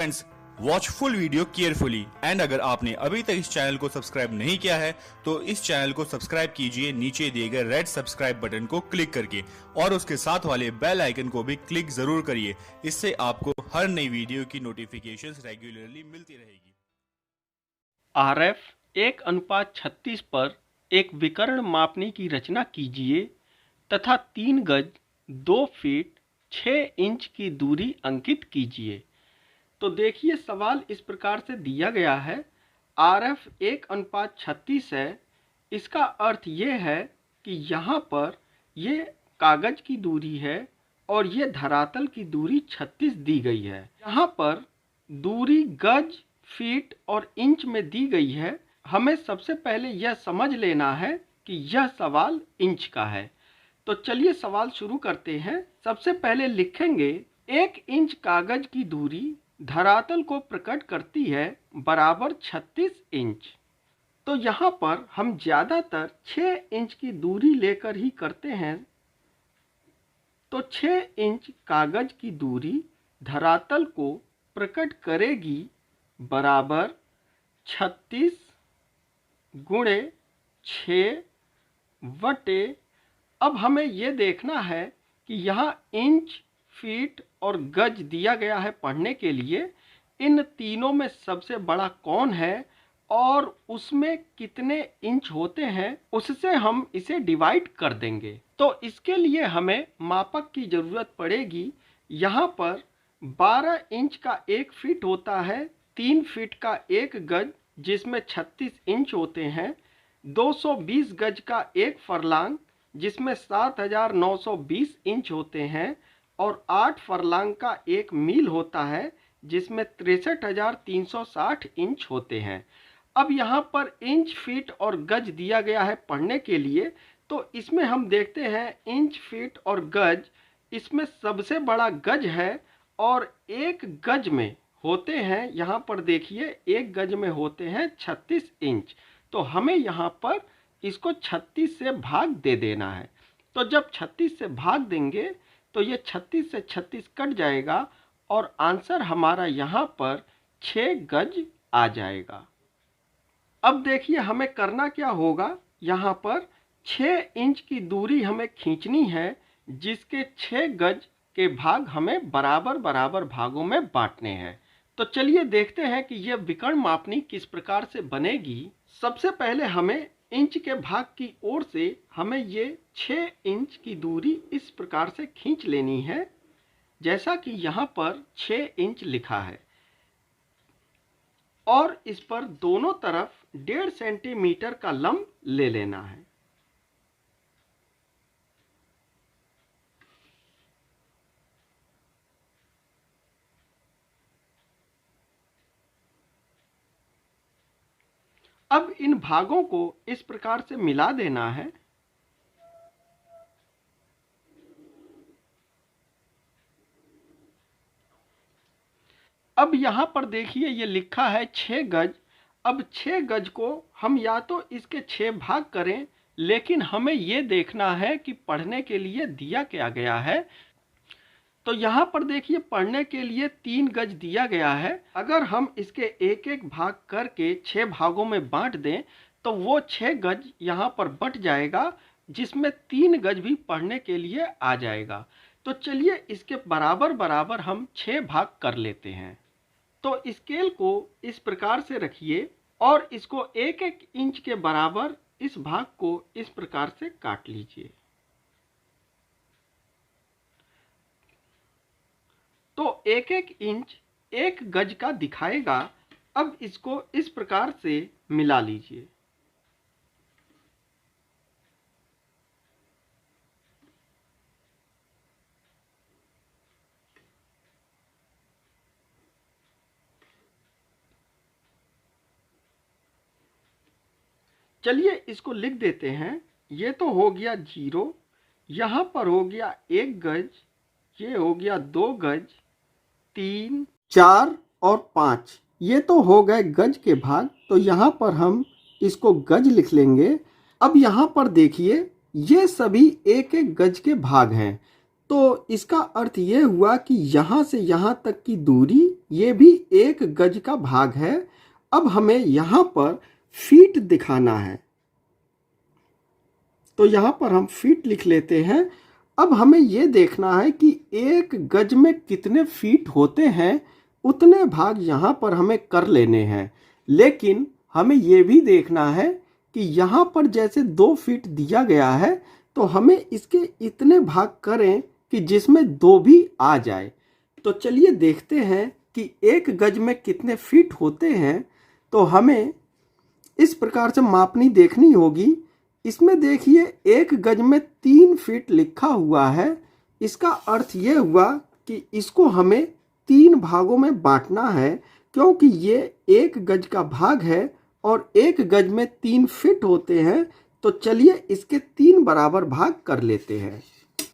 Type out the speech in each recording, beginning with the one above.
Friends, watch full video carefully and अगर आपने अभी तक इस चैनल को सब्सक्राइब नहीं किया है तो इस चैनल को सब्सक्राइब कीजिए नीचे दिए गए रेड सब्सक्राइब बटन को क्लिक करके और उसके साथ वाले बेल आइकन को भी क्लिक जरूर करिए। इससे आपको हर नई वीडियो की नोटिफिकेशंस रेगुलरली मिलती रहेगी। RF 1:36 पर एक विकर्ण मापनी की रचना कीजिए तथा 3 गज 2 फीट 6 इंच की दूरी अंकित कीजिए। तो देखिए सवाल इस प्रकार से दिया गया है। RF 1:36 है। इसका अर्थ ये है कि यहाँ पर ये कागज की दूरी है और ये धरातल की दूरी 36 दी गई है। यहाँ पर दूरी गज, फीट और इंच में दी गई है। हमें सबसे पहले यह समझ लेना है कि यह सवाल इंच का है। तो चलिए सवाल शुरू करते हैं। सबसे पहले लिखेंगे 1 इंच कागज की दूरी धरातल को प्रकट करती है बराबर 36 इंच। तो यहाँ पर हम ज़्यादातर 6 इंच की दूरी लेकर ही करते हैं। तो 6 इंच कागज की दूरी धरातल को प्रकट करेगी बराबर 36 गुणे 6 बटे। अब हमें ये देखना है कि यहाँ इंच, फीट और गज दिया गया है पढ़ने के लिए। इन तीनों में सबसे बड़ा कौन है और उसमें कितने इंच होते हैं उससे हम इसे डिवाइड कर देंगे। तो इसके लिए हमें मापक की ज़रूरत पड़ेगी। यहाँ पर 12 इंच का 1 फीट होता है, 3 फीट का 1 गज जिसमें 36 इंच होते हैं, 220 गज का 1 फरलांग जिसमें 7920 इंच होते हैं और 8 फरलांग का 1 मील होता है जिसमें 63,360 इंच होते हैं। अब यहाँ पर इंच, फीट और गज दिया गया है पढ़ने के लिए। तो इसमें हम देखते हैं इंच, फीट और गज। इसमें सबसे बड़ा गज है और 1 गज में होते हैं, यहाँ पर देखिए 1 गज में होते हैं 36 इंच। तो हमें यहाँ पर इसको 36 से भाग दे देना है। तो जब 36 से भाग देंगे तो ये 36 से 36 कट जाएगा और आंसर हमारा यहाँ पर 6 गज आ जाएगा। अब देखिए हमें करना क्या होगा। यहाँ पर 6 इंच की दूरी हमें खींचनी है जिसके 6 गज के भाग हमें बराबर बराबर भागों में बांटने हैं। तो चलिए देखते हैं कि यह विकर्ण मापनी किस प्रकार से बनेगी। सबसे पहले हमें इंच के भाग की ओर से हमें ये 6 इंच की दूरी इस प्रकार से खींच लेनी है जैसा कि यहाँ पर 6 इंच लिखा है और इस पर दोनों तरफ 1.5 सेंटीमीटर का लंब ले लेना है। अब इन भागों को इस प्रकार से मिला देना है। अब यहाँ पर देखिए ये लिखा है 6 गज। अब 6 गज को हम या तो इसके 6 भाग करें, लेकिन हमें ये देखना है कि पढ़ने के लिए दिया क्या गया है। तो यहाँ पर देखिए पढ़ने के लिए 3 गज दिया गया है। अगर हम इसके एक एक भाग करके 6 भागों में बांट दें तो वो 6 गज यहाँ पर बट जाएगा जिसमें 3 गज भी पढ़ने के लिए आ जाएगा। तो चलिए इसके बराबर बराबर हम 6 भाग कर लेते हैं। तो स्केल को इस प्रकार से रखिए और इसको 1-1 इंच के बराबर इस भाग को इस प्रकार से काट लीजिए। तो 1-1 इंच 1 गज का दिखाएगा। अब इसको इस प्रकार से मिला लीजिए। चलिए इसको लिख देते हैं। ये तो हो गया 0, यहाँ पर हो गया 1 गज, ये हो गया 2 गज, 3, 4 और 5। ये तो हो गए गज के भाग। तो यहाँ पर हम इसको गज लिख लेंगे। अब यहाँ पर देखिए ये सभी 1-1 गज के भाग हैं। तो इसका अर्थ ये हुआ कि यहाँ से यहाँ तक की दूरी ये भी 1 गज का भाग है। अब हमें यहाँ पर फीट दिखाना है, तो यहाँ पर हम फीट लिख लेते हैं। अब हमें ये देखना है कि 1 गज में कितने फीट होते हैं, उतने भाग यहाँ पर हमें कर लेने हैं। लेकिन हमें ये भी देखना है कि यहाँ पर जैसे 2 फीट दिया गया है, तो हमें इसके इतने भाग करें कि जिसमें 2 भी आ जाए। तो चलिए देखते हैं कि 1 गज में कितने फीट होते हैं। तो हमें इस प्रकार से मापनी देखनी होगी। इसमें देखिए 1 गज में 3 फीट लिखा हुआ है। इसका अर्थ ये हुआ कि इसको हमें 3 भागों में बांटना है, क्योंकि ये 1 गज का भाग है और 1 गज में 3 फीट होते हैं। तो चलिए इसके 3 बराबर भाग कर लेते हैं।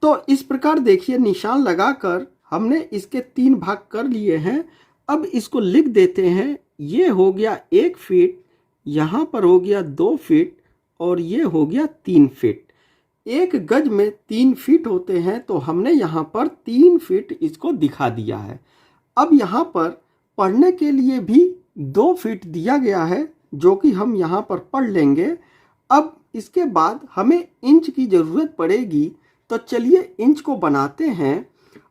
तो इस प्रकार देखिए निशान लगाकर हमने इसके 3 भाग कर लिए हैं। अब इसको लिख देते हैं। ये हो गया 1 फीट, यहाँ पर हो गया 2 फीट और ये हो गया 3 फीट। 1 गज में 3 फीट होते हैं, तो हमने यहाँ पर 3 फीट इसको दिखा दिया है। अब यहाँ पर पढ़ने के लिए भी 2 फीट दिया गया है, जो कि हम यहाँ पर पढ़ लेंगे। अब इसके बाद हमें इंच की ज़रूरत पड़ेगी, तो चलिए इंच को बनाते हैं।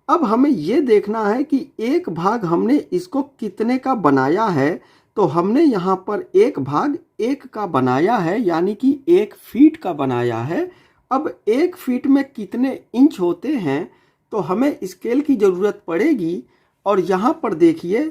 अब हमें ये देखना है कि 1 भाग हमने इसको कितने का बनाया है। तो हमने यहाँ पर 1 भाग 1 का बनाया है, यानी कि 1 फीट का बनाया है। अब 1 फीट में कितने इंच होते हैं, तो हमें स्केल की ज़रूरत पड़ेगी। और यहाँ पर देखिए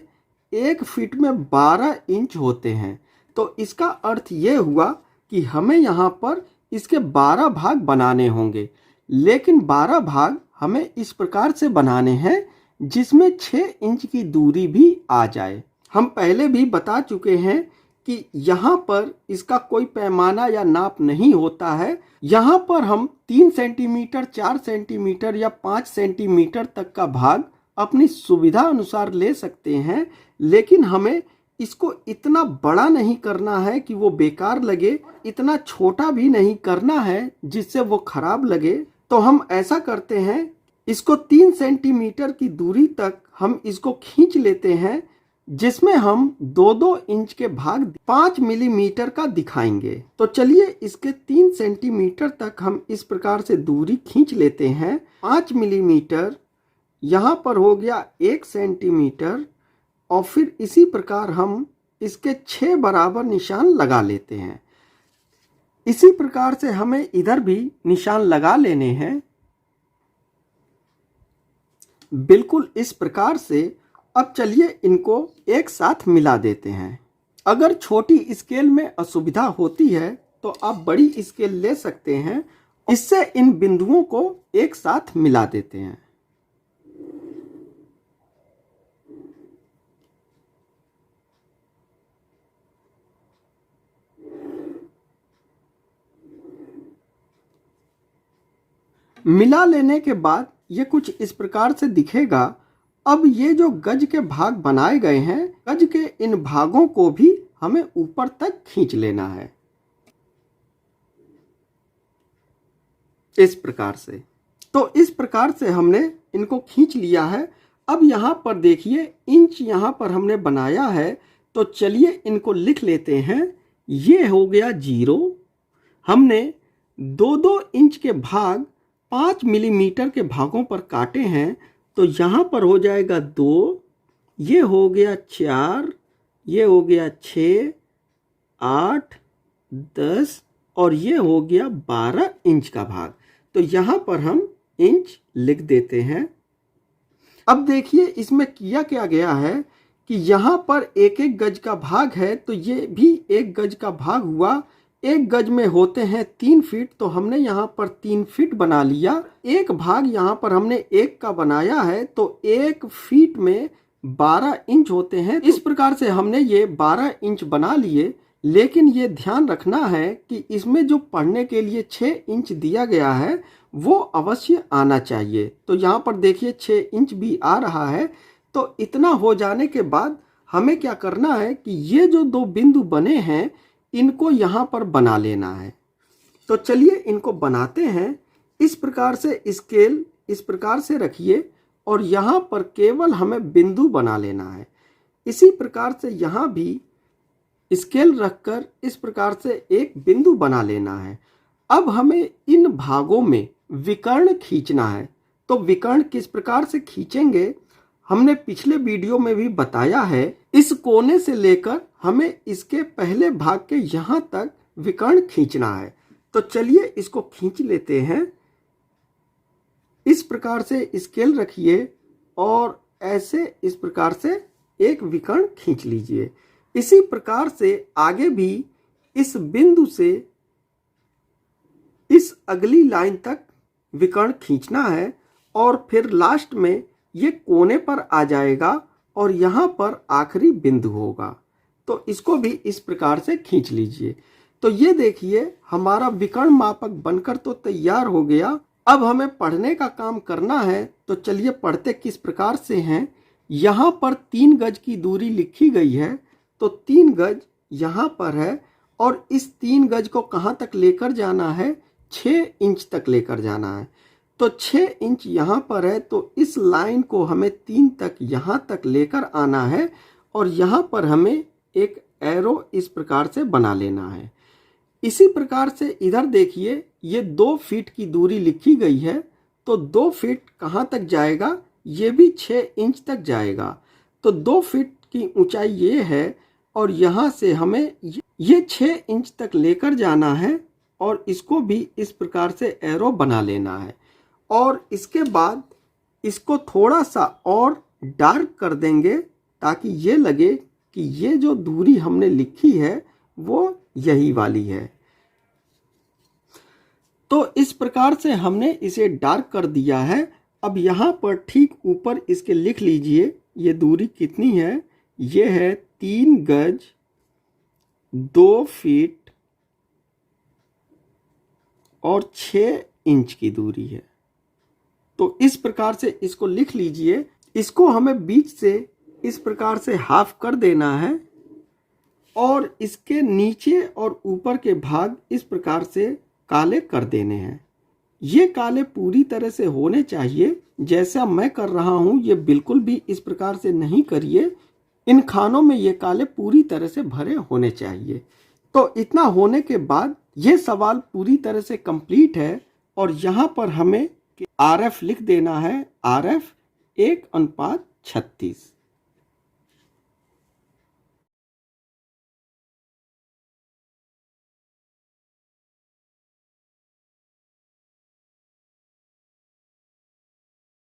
1 फीट में 12 इंच होते हैं। तो इसका अर्थ ये हुआ कि हमें यहाँ पर इसके 12 भाग बनाने होंगे। लेकिन 12 भाग हमें इस प्रकार से बनाने हैं जिसमें 6 इंच की दूरी भी आ जाए। हम पहले भी बता चुके हैं कि यहाँ पर इसका कोई पैमाना या नाप नहीं होता है। यहाँ पर हम 3 सेंटीमीटर, 4 सेंटीमीटर या 5 सेंटीमीटर तक का भाग अपनी सुविधा अनुसार ले सकते हैं। लेकिन हमें इसको इतना बड़ा नहीं करना है कि वो बेकार लगे, इतना छोटा भी नहीं करना है जिससे वो खराब लगे। तो हम ऐसा करते हैं, इसको 3 सेंटीमीटर की दूरी तक हम इसको खींच लेते हैं, जिसमें हम 2-2 इंच के भाग 5 मिलीमीटर का दिखाएंगे। तो चलिए इसके 3 सेंटीमीटर तक हम इस प्रकार से दूरी खींच लेते हैं। 5 मिलीमीटर, यहाँ पर हो गया 1 सेंटीमीटर, और फिर इसी प्रकार हम इसके 6 बराबर निशान लगा लेते हैं। इसी प्रकार से हमें इधर भी निशान लगा लेने हैं, बिल्कुल इस प्रकार से। अब चलिए इनको एक साथ मिला देते हैं। अगर छोटी स्केल में असुविधा होती है तो आप बड़ी स्केल ले सकते हैं। इससे इन बिंदुओं को एक साथ मिला देते हैं। मिला लेने के बाद ये कुछ इस प्रकार से दिखेगा। अब ये जो गज के भाग बनाए गए हैं, गज के इन भागों को भी हमें ऊपर तक खींच लेना है, इस प्रकार से। तो इस प्रकार से हमने इनको खींच लिया है। अब यहाँ पर देखिए इंच यहाँ पर हमने बनाया है, तो चलिए इनको लिख लेते हैं। ये हो गया 0। हमने 2-2 इंच के भाग 5 मिलीमीटर के भागों पर काटे हैं, तो यहाँ पर हो जाएगा 2, ये हो गया 4, ये हो गया 6, 8, 10 और ये हो गया 12 इंच का भाग। तो यहाँ पर हम इंच लिख देते हैं। अब देखिए इसमें किया क्या गया है कि यहाँ पर 1-1 गज का भाग है, तो ये भी 1 गज का भाग हुआ। 1 गज में होते हैं 3 फीट, तो हमने यहाँ पर 3 फीट बना लिया। एक भाग यहाँ पर हमने 1 का बनाया है, तो 1 फीट में 12 इंच होते हैं। इस प्रकार से हमने ये 12 इंच बना लिए। लेकिन ये ध्यान रखना है कि इसमें जो पढ़ने के लिए 6 इंच दिया गया है वो अवश्य आना चाहिए। तो यहाँ पर देखिए 6 इंच भी आ रहा है। तो इतना हो जाने के बाद हमें क्या करना है कि ये जो 2 बिंदु बने हैं इनको यहाँ पर बना लेना है। तो चलिए इनको बनाते हैं। इस प्रकार से स्केल इस प्रकार से रखिए और यहाँ पर केवल हमें बिंदु बना लेना है। इसी प्रकार से यहाँ भी स्केल रखकर इस प्रकार से एक बिंदु बना लेना है। अब हमें इन भागों में विकर्ण खींचना है। तो विकर्ण किस प्रकार से खींचेंगे हमने पिछले वीडियो में भी बताया है। इस कोने से लेकर हमें इसके पहले भाग के यहाँ तक विकर्ण खींचना है। तो चलिए इसको खींच लेते हैं। इस प्रकार से स्केल रखिए और ऐसे इस प्रकार से एक विकर्ण खींच लीजिए। इसी प्रकार से आगे भी इस बिंदु से इस अगली लाइन तक विकर्ण खींचना है और फिर लास्ट में ये कोने पर आ जाएगा और यहाँ पर आखिरी बिंदु होगा। तो इसको भी इस प्रकार से खींच लीजिए। तो ये देखिए हमारा विकर्ण मापक बनकर तो तैयार हो गया। अब हमें पढ़ने का काम करना है। तो चलिए पढ़ते किस प्रकार से हैं। यहाँ पर 3 गज की दूरी लिखी गई है। तो 3 गज यहाँ पर है और इस 3 गज को कहाँ तक लेकर जाना है, 6 इंच तक लेकर जाना है। तो 6 इंच यहाँ पर है तो इस लाइन को हमें 3 तक यहाँ तक लेकर आना है और यहाँ पर हमें एक एरो इस प्रकार से बना लेना है। इसी प्रकार से इधर देखिए ये 2 फीट की दूरी लिखी गई है। तो 2 फीट कहाँ तक जाएगा, ये भी 6 इंच तक जाएगा। तो 2 फीट की ऊंचाई ये है और यहाँ से हमें ये 6 इंच तक लेकर जाना है और इसको भी इस प्रकार से एरो बना लेना है। और इसके बाद इसको थोड़ा सा और डार्क कर देंगे ताकि ये लगे कि ये जो दूरी हमने लिखी है वो यही वाली है। तो इस प्रकार से हमने इसे डार्क कर दिया है। अब यहाँ पर ठीक ऊपर इसके लिख लीजिए ये दूरी कितनी है। ये है 3 गज 2 फीट और 6 इंच की दूरी है। तो इस प्रकार से इसको लिख लीजिए। इसको हमें बीच से इस प्रकार से हाफ कर देना है और इसके नीचे और ऊपर के भाग इस प्रकार से काले कर देने हैं। ये काले पूरी तरह से होने चाहिए जैसा मैं कर रहा हूँ। ये बिल्कुल भी इस प्रकार से नहीं करिए। इन खानों में ये काले पूरी तरह से भरे होने चाहिए। तो इतना होने के बाद ये सवाल पूरी तरह से कंप्लीट है और यहाँ पर हमें RF लिख देना है। RF 1:36।